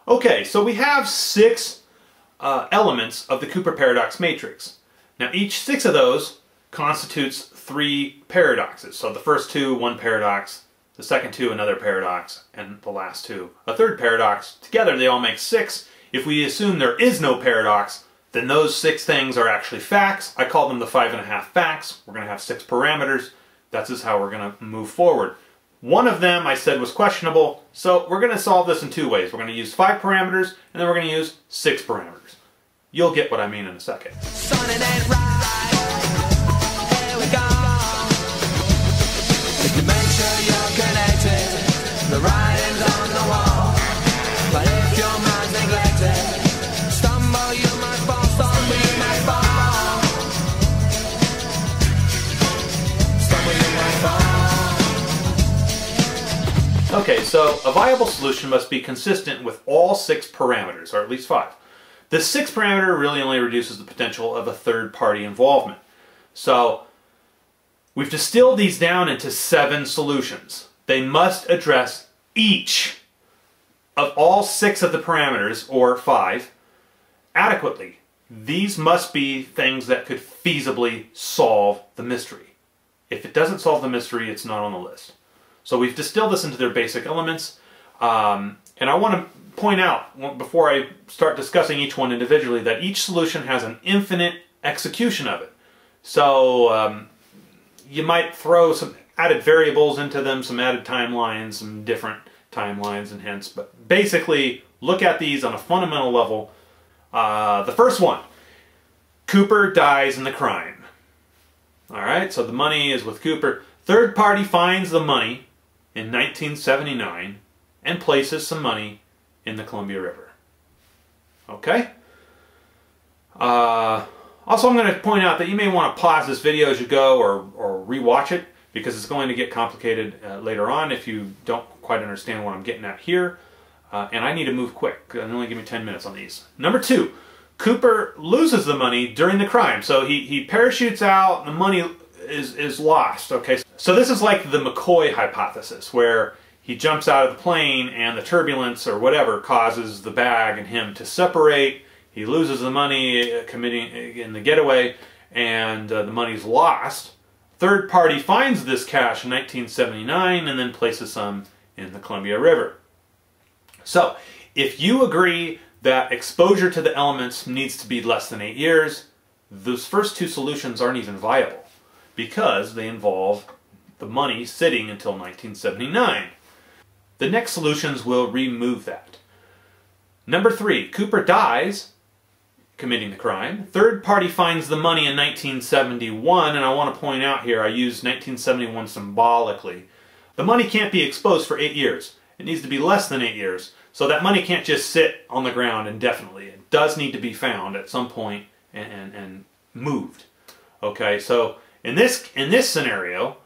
Okay, so we have 6 elements of the Cooper paradox matrix. Now each 6 of those constitutes 3 paradoxes. So the first 2, 1 paradox, the second 2, another paradox, and the last 2, a third paradox. Together they all make 6. If we assume there is no paradox, then those 6 things are actually facts. I call them the 5.5 facts. We're going to have 6 parameters. That's just how we're going to move forward. One of them I said was questionable, so we're going to solve this in 2 ways. We're going to use 5 parameters, and then we're going to use 6 parameters. You'll get what I mean in a second. Okay, so a viable solution must be consistent with all 6 parameters, or at least 5. The 6th parameter really only reduces the potential of a third-party involvement. So we've distilled these down into 7 solutions. They must address each of all 6 of the parameters, or 5, adequately. These must be things that could feasibly solve the mystery. If it doesn't solve the mystery, it's not on the list. So we've distilled this into their basic elements, and I want to point out, before I start discussing each one individually, that each solution has an infinite execution of it. So you might throw some added variables into them, some added timelines, some different timelines and hence, but basically look at these on a fundamental level. The first one, Cooper dies in the crime. Alright, so the money is with Cooper. Third party finds the money in 1979 and places some money in the Columbia River. Okay? Also, I'm going to point out that you may want to pause this video as you go or rewatch it, because it's going to get complicated later on if you don't quite understand what I'm getting at here. And I need to move quick, and only give me 10 minutes on these. Number 2, Cooper loses the money during the crime. So he parachutes out, the money is lost. Okay, so this is like the McCoy hypothesis, where he jumps out of the plane and the turbulence or whatever causes the bag and him to separate. He loses the money committing in the getaway, and the money's lost. Third party finds this cash in 1979 and then places some in the Columbia River. So if you agree that exposure to the elements needs to be less than 8 years, those first 2 solutions aren't even viable, because they involve the money sitting until 1979. The next solutions will remove that. Number 3, Cooper dies committing the crime. Third party finds the money in 1971, and I want to point out here, I use 1971 symbolically. The money can't be exposed for 8 years. It needs to be less than 8 years. So that money can't just sit on the ground indefinitely. It does need to be found at some point and moved. Okay, so in this scenario,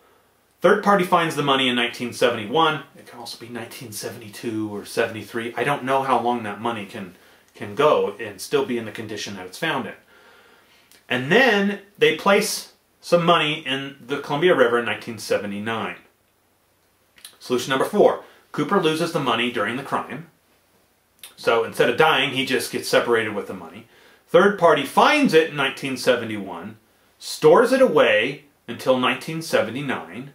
third party finds the money in 1971. It can also be 1972 or 73. I don't know how long that money can go and still be in the condition that it's found in. And then they place some money in the Columbia River in 1979. Solution number 4. Cooper loses the money during the crime. So instead of dying, he just gets separated with the money. Third party finds it in 1971, stores it away until 1979,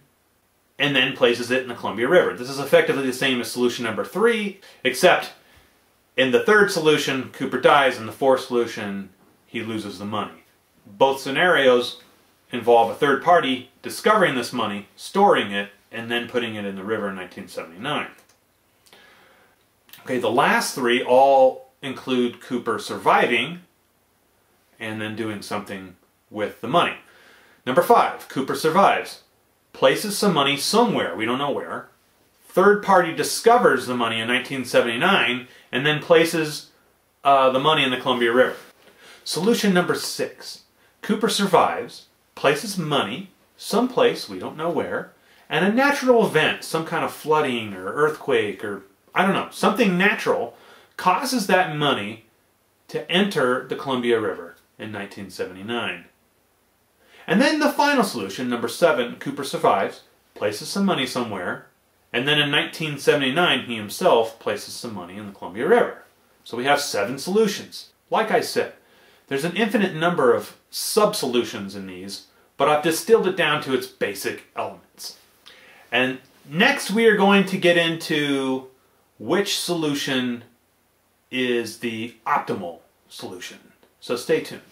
and then places it in the Columbia River. This is effectively the same as solution number 3, except in the third solution, Cooper dies. In the fourth solution, he loses the money. Both scenarios involve a third party discovering this money, storing it, and then putting it in the river in 1979. Okay, the last 3 all include Cooper surviving and then doing something with the money. Number 5, Cooper survives, places some money somewhere, we don't know where. Third party discovers the money in 1979 and then places the money in the Columbia River. Solution number 6, Cooper survives, places money someplace, we don't know where, and a natural event, some kind of flooding or earthquake or I don't know, something natural causes that money to enter the Columbia River in 1979. And then the final solution, number 7, Cooper survives, places some money somewhere, and then in 1979 he himself places some money in the Columbia River. So we have 7 solutions. Like I said, there's an infinite number of sub-solutions in these, but I've distilled it down to its basic elements. And next we are going to get into which solution is the optimal solution. So stay tuned.